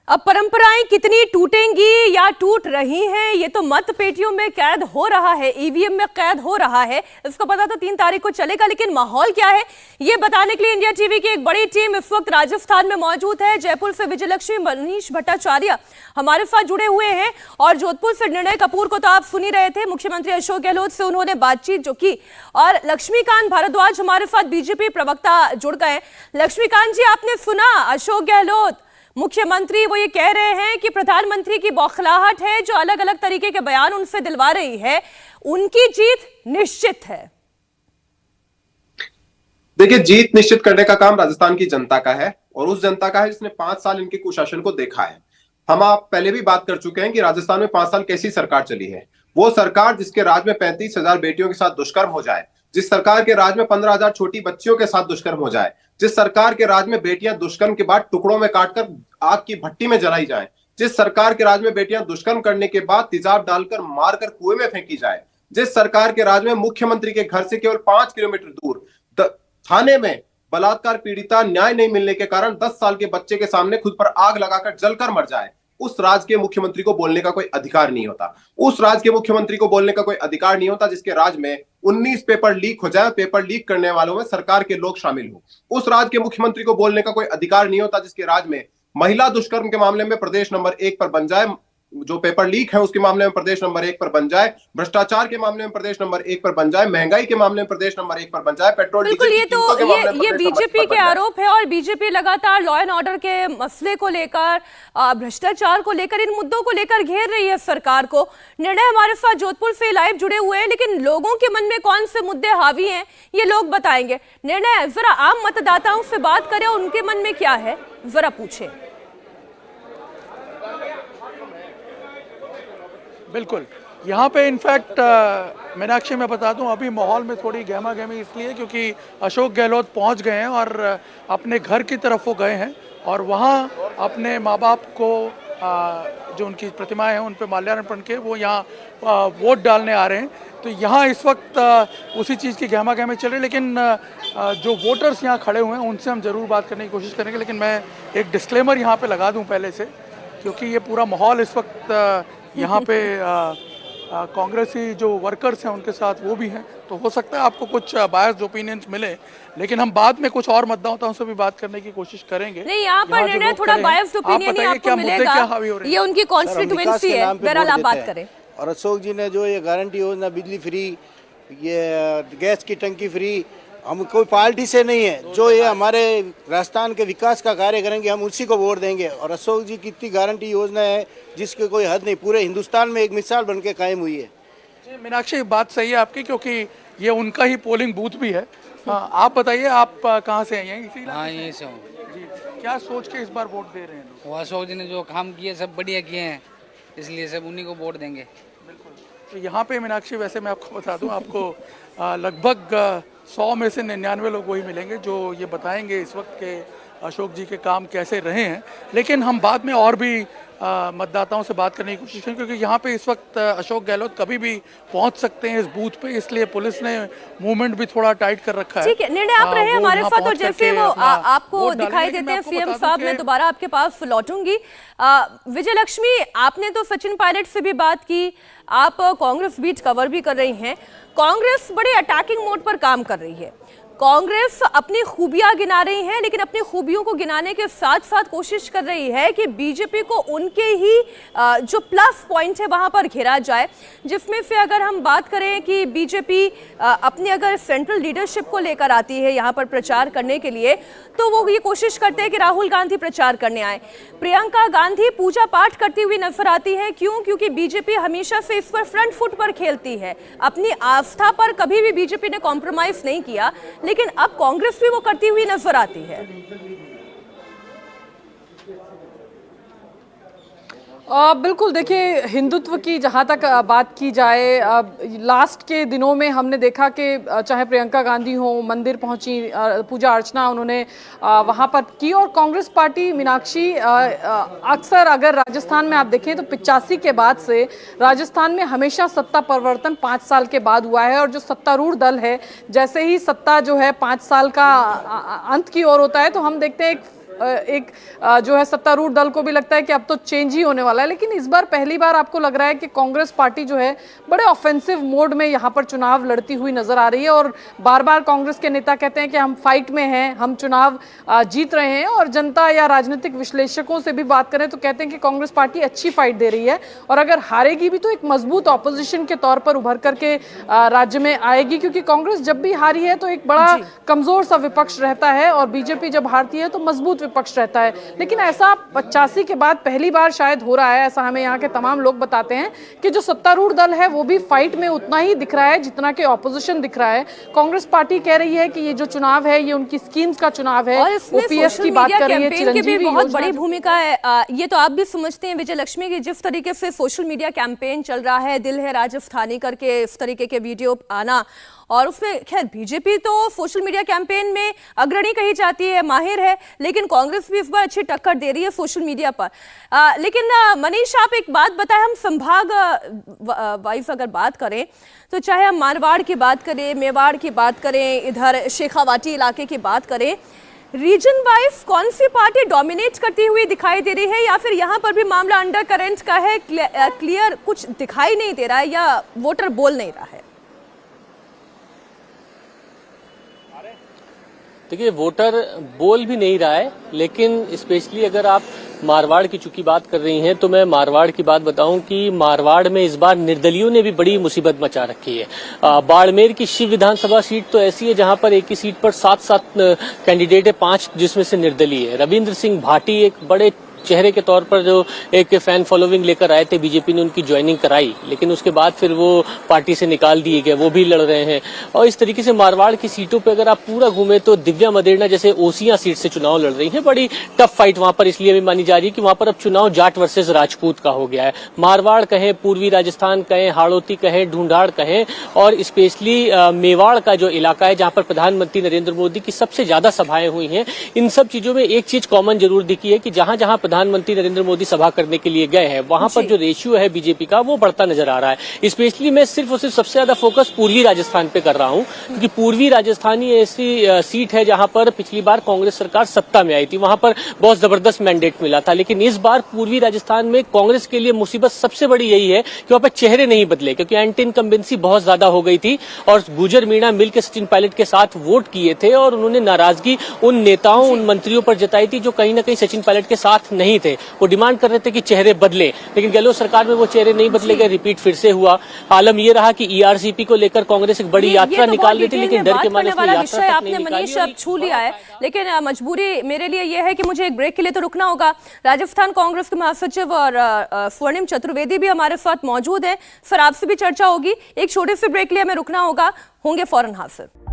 अब परंपराएं कितनी टूटेंगी या टूट रही हैं, ये तो मत पेटियों में कैद हो रहा है, ईवीएम में कैद हो रहा है। इसका पता तो 3 तारीख को चलेगा, लेकिन माहौल क्या है ये बताने के लिए इंडिया टीवी की एक बड़ी टीम इस वक्त राजस्थान में मौजूद है। जयपुर से विजयलक्ष्मी मनीष भट्टाचार्य हमारे साथ जुड़े हुए हैं और जोधपुर से निर्णय कपूर को तो आप सुन ही रहे थे, मुख्यमंत्री अशोक गहलोत से उन्होंने बातचीत जो की। और लक्ष्मीकांत भारद्वाज हमारे साथ बीजेपी प्रवक्ता जुड़ गए। लक्ष्मीकांत जी, आपने सुना अशोक गहलोत मुख्यमंत्री वो ये कह रहे हैं कि प्रधानमंत्री की बौखलाहट है जो अलग अलग तरीके के बयान उनसे दिलवा रही है, उनकी जीत निश्चित है। देखिए, जीत निश्चित करने का काम राजस्थान की जनता का है और उस जनता का है जिसने 5 साल इनके कुशासन को देखा है। हम आप पहले भी बात कर चुके हैं कि राजस्थान में 5 साल कैसी सरकार चली है। वो सरकार जिसके राज में 35,000 बेटियों के साथ दुष्कर्म हो जाए, जिस सरकार के राज में 15,000 छोटी बच्चियों के साथ दुष्कर्म हो जाए, जिस सरकार के राज में बेटियां दुष्कर्म के बाद टुकड़ों में काटकर आग की भट्टी में जलाई जाए, जिस सरकार के राज में बेटियां दुष्कर्म करने के बाद तेजाब डालकर मारकर कुएं में फेंकी जाए, जिस सरकार के राज में मुख्यमंत्री के घर से केवल 5 किलोमीटर दूर थाने में बलात्कार पीड़िता न्याय नहीं मिलने के कारण 10 साल के बच्चे के सामने खुद पर आग लगाकर जलकर मर जाए, उस राज्य के मुख्यमंत्री को बोलने का कोई अधिकार नहीं होता। उस राज्य के मुख्यमंत्री को बोलने का कोई अधिकार नहीं होता जिसके राज्य में 19 पेपर लीक हो जाए, पेपर लीक करने वालों में सरकार के लोग शामिल हो। उस राज्य के मुख्यमंत्री को बोलने का कोई अधिकार नहीं होता जिसके राज्य में महिला दुष्कर्म के मामले में प्रदेश नंबर 1 पर बन जाए, जो पेपर लीक है उसके मामले में प्रदेश नंबर 1 पर बन जाए, भ्रष्टाचार के मामले में प्रदेश नंबर 1 पर बन जाए, महंगाई के मामले में प्रदेश नंबर 1 पर बन जाए, पेट्रोल बिल्कुल। ये बीजेपी के आरोप है और बीजेपी लगातार लॉ एंड ऑर्डर के मसले को लेकर, भ्रष्टाचार को लेकर, इन मुद्दों को लेकर घेर रही है सरकार को। निर्णय हमारे साथ जोधपुर से लाइव जुड़े हुए हैं, लेकिन लोगों के मन में कौन से मुद्दे हावी हैं ये लोग बताएंगे। निर्णय, जरा आम मतदाताओं से बात करें, उनके मन में क्या है जरा पूछे। बिल्कुल, यहाँ पे इनफैक्ट मीनाक्षी मैं बता दूं, अभी माहौल में थोड़ी गहमा गहमी इसलिए क्योंकि अशोक गहलोत पहुँच गए हैं और अपने घर की तरफ वो गए हैं और वहाँ अपने माँ बाप को जो उनकी प्रतिमाएं हैं उन पे माल्यार्पण के वो यहाँ वोट डालने आ रहे हैं। तो यहाँ इस वक्त उसी चीज़ की गहमा गहमी चल रही है, लेकिन जो वोटर्स यहाँ खड़े हुए हैं उनसे हम ज़रूर बात करने की कोशिश करेंगे। लेकिन मैं एक डिस्क्लेमर यहाँ पे लगा दूँ पहले से, क्योंकि ये पूरा माहौल इस वक्त यहाँ पे कांग्रेसी जो वर्कर्स हैं उनके साथ वो भी हैं, तो हो सकता है आपको कुछ बायस्ड ओपिनियंस मिले, लेकिन हम बाद में कुछ और मतदाताओं से भी बात करने की कोशिश करेंगे। नहीं, यहाँ पर निर्णय थोड़ा बायस्ड ओपिनियन ही आपको मिलेगा, ये उनकी कॉन्स्टिट्यूएंसी है, बहरहाल आप बात करें। और अशोक जी ने जो ये गारंटी योजना, बिजली फ्री, ये गैस की टंकी फ्री, हम कोई पार्टी से नहीं है, जो ये हमारे राजस्थान के विकास का कार्य करेंगे हम उसी को वोट देंगे। और अशोक जी की इतनी गारंटी योजना है जिसकी कोई हद नहीं, पूरे हिंदुस्तान में एक मिसाल बन के कायम हुई है। जी मीनाक्षी, बात सही है आपकी, क्योंकि ये उनका ही पोलिंग बूथ भी है। आप बताइए, आप कहाँ से हैं? यहीं से हूँ जी। क्या सोच के इस बार वोट दे रहे हैं लोग? वो अशोक जी ने जो काम किए सब बढ़िया किए हैं, इसलिए सब उन्हीं को वोट देंगे। बिल्कुल। तो यहाँ पे मीनाक्षी, वैसे मैं आपको बता दूँ, आपको लगभग 100 में से 99 लोग वही मिलेंगे जो ये बताएंगे इस वक्त के अशोक जी के काम कैसे रहे हैं। लेकिन हम बाद में और भी मतदाताओं से बात करने की कोशिश करें, क्योंकि यहाँ पे इस वक्त अशोक गहलोत कभी भी पहुँच सकते हैं इस बूथ पे, इसलिए पुलिस ने मूवमेंट भी थोड़ा टाइट कर रखा है। ठीक है, निर्णय आप रहे हमारे साथ, और जैसे वो आपको दिखाई देते हैं सीएम साहब, मैं दोबारा आपके पास लौटूंगी। विजयलक्ष्मी, आपने तो सचिन पायलट से भी बात की, आप कांग्रेस बीट कवर भी कर रही हैं। कांग्रेस बड़े अटैकिंग मोड पर काम कर रही है, कांग्रेस अपनी खूबियां गिना रही है, लेकिन अपनी खूबियों को गिनाने के साथ साथ कोशिश कर रही है कि बीजेपी को उनके ही जो प्लस पॉइंट है वहां पर घेरा जाए, जिसमें से अगर हम बात करें कि बीजेपी अपनी अगर सेंट्रल लीडरशिप को लेकर आती है यहां पर प्रचार करने के लिए, तो वो ये कोशिश करते हैं कि राहुल गांधी प्रचार करने आए, प्रियंका गांधी पूजा पाठ करती हुई नजर आती है। क्यों? क्योंकि बीजेपी हमेशा से इस पर फ्रंट फुट पर खेलती है, अपनी आस्था पर कभी भी बीजेपी ने कॉम्प्रोमाइज नहीं किया, लेकिन अब कांग्रेस भी वो करती हुई नजर आती है। बिल्कुल, देखिए, हिंदुत्व की जहाँ तक बात की जाए, लास्ट के दिनों में हमने देखा कि चाहे प्रियंका गांधी हो, मंदिर पहुँची, पूजा अर्चना उन्होंने वहाँ पर की, और कांग्रेस पार्टी, मीनाक्षी, अक्सर अगर राजस्थान में आप देखें तो 85 के बाद से राजस्थान में हमेशा सत्ता परिवर्तन 5 साल के बाद हुआ है, और जो सत्तारूढ़ दल है, जैसे ही सत्ता जो है 5 साल का अंत की ओर होता है, तो हम देखते हैं एक एक जो है सत्तारूढ़ दल को भी लगता है कि अब तो चेंज ही होने वाला है, लेकिन इस बार पहली बार आपको लग रहा है कि कांग्रेस पार्टी जो है बड़े ऑफेंसिव मोड में यहाँ पर चुनाव लड़ती हुई नजर आ रही है। और बार बार कांग्रेस के नेता कहते हैं कि हम फाइट में हैं, हम चुनाव जीत रहे हैं, और जनता या राजनीतिक विश्लेषकों से भी बात करें तो कहते हैं कि कांग्रेस पार्टी अच्छी फाइट दे रही है, और अगर हारेगी भी तो एक मजबूत ऑपोजिशन के तौर पर उभर करके राज्य में आएगी, क्योंकि कांग्रेस जब भी हारी है तो एक बड़ा कमजोर सा विपक्ष रहता है, और बीजेपी जब हारती है तो मजबूत विपक्ष रहता है। लेकिन ऐसा 85 के बाद पहली बार शायद हो रहा है, ऐसा हमें यहाँ के तमाम लोग बताते हैं कि जो सत्तारूढ़ दल है वो भी फाइट में उतना ही दिख रहा है जितना कि ऑपोजिशन दिख रहा है। कांग्रेस पार्टी कह रही है कि ये जो चुनाव है ये उनकी स्कीम्स का चुनाव है, और इसमें ओपीएस की बात कर रही है, चिरंजीवी बहुत बड़ी भूमिका है। ये तो आप भी समझते हैं विजय लक्ष्मी की, जिस तरीके से सोशल मीडिया कैंपेन चल रहा है, दिल है राजस्थानी करके इस तरीके के वीडियो आना, और उसमें खैर बीजेपी तो सोशल मीडिया कैंपेन में अग्रणी कही जाती है, माहिर है, लेकिन कांग्रेस भी इस बार अच्छी टक्कर दे रही है सोशल मीडिया पर। लेकिन मनीष, आप एक बात बताएं, हम संभाग वाइज अगर बात करें तो चाहे हम मारवाड़ की बात करें, मेवाड़ की बात करें, इधर शेखावाटी इलाके की बात करें, रीजन वाइज कौन सी पार्टी डोमिनेट करती हुई दिखाई दे रही है, या फिर यहाँ पर भी मामला अंडर करंट का है, क्लियर कुछ दिखाई नहीं दे रहा है, या वोटर बोल नहीं रहा है? देखिए, वोटर बोल भी नहीं रहा है, लेकिन स्पेशली अगर आप मारवाड़ की चूंकि बात कर रही हैं तो मैं मारवाड़ की बात बताऊं कि मारवाड़ में इस बार निर्दलियों ने भी बड़ी मुसीबत मचा रखी है। बाड़मेर की शिव विधानसभा सीट तो ऐसी है जहां पर एक ही सीट पर 7 कैंडिडेट है, 5 जिसमें से निर्दलीय है। रविंद्र सिंह भाटी एक बड़े चेहरे के तौर पर जो एक फैन फॉलोइंग लेकर आए थे, बीजेपी ने उनकी ज्वाइनिंग कराई, लेकिन उसके बाद फिर वो पार्टी से निकाल दिए गए, वो भी लड़ रहे हैं। और इस तरीके से मारवाड़ की सीटों पे अगर आप पूरा घूमे तो दिव्या मदेरणा जैसे ओसियां सीट से चुनाव लड़ रही हैं। बड़ी टफ फाइट वहां पर इसलिए भी मानी जा रही है कि वहां पर अब चुनाव जाट वर्सेस राजपूत का हो गया है। मारवाड़ कहें, पूर्वी राजस्थान कहें, हाड़ौती कहें, ढूंढाड़ कहें, और स्पेशली मेवाड़ का जो इलाका है जहां पर प्रधानमंत्री नरेंद्र मोदी की सबसे ज्यादा सभाएं हुई हैं, इन सब चीजों में एक चीज कॉमन जरूर दिखी है कि जहां जहां प्रधानमंत्री नरेंद्र मोदी सभा करने के लिए गए हैं वहां पर जो रेशियो है बीजेपी का वो बढ़ता नजर आ रहा है। स्पेशली मैं सिर्फ और सिर्फ सबसे ज्यादा फोकस पूर्वी राजस्थान पे कर रहा हूं, क्योंकि पूर्वी राजस्थान ही ऐसी सीट है जहां पर पिछली बार कांग्रेस सरकार सत्ता में आई थी, वहां पर बहुत जबरदस्त मैंडेट मिला था। लेकिन इस बार पूर्वी राजस्थान में कांग्रेस के लिए मुसीबत सबसे बड़ी यही है कि वहां पर चेहरे नहीं बदले, क्योंकि एंटी इनकम्बेंसी बहुत ज्यादा हो गई थी, और गुजर मीणा मिलकर सचिन पायलट के साथ वोट किए थे, और उन्होंने नाराजगी उन नेताओं, उन मंत्रियों पर जताई थी जो कहीं ना कहीं सचिन पायलट के साथ नहीं थे। वो डिमांड कर रहे थे कि चेहरे बदले, लेकिन गहलोत सरकार में वो चेहरे नहीं बदले गए, रिपीट फिर से हुआ। आलम ये रहा कि ईआरसीपी को लेकर कांग्रेस एक बड़ी यात्रा निकाल रही थी, लेकिन डर के मारे यात्रा आपने मनीष अब छू लिया है, लेकिन मजबूरी मेरे लिए यह है कि मुझे एक ब्रेक के लिए तो रुकना होगा। राजस्थान कांग्रेस के महासचिव और स्वर्णिम चतुर्वेदी भी हमारे साथ मौजूद है, फिर आपसे भी चर्चा होगी। एक छोटे से ब्रेक के लिए हमें रुकना होगा, होंगे फौरन हाजिर।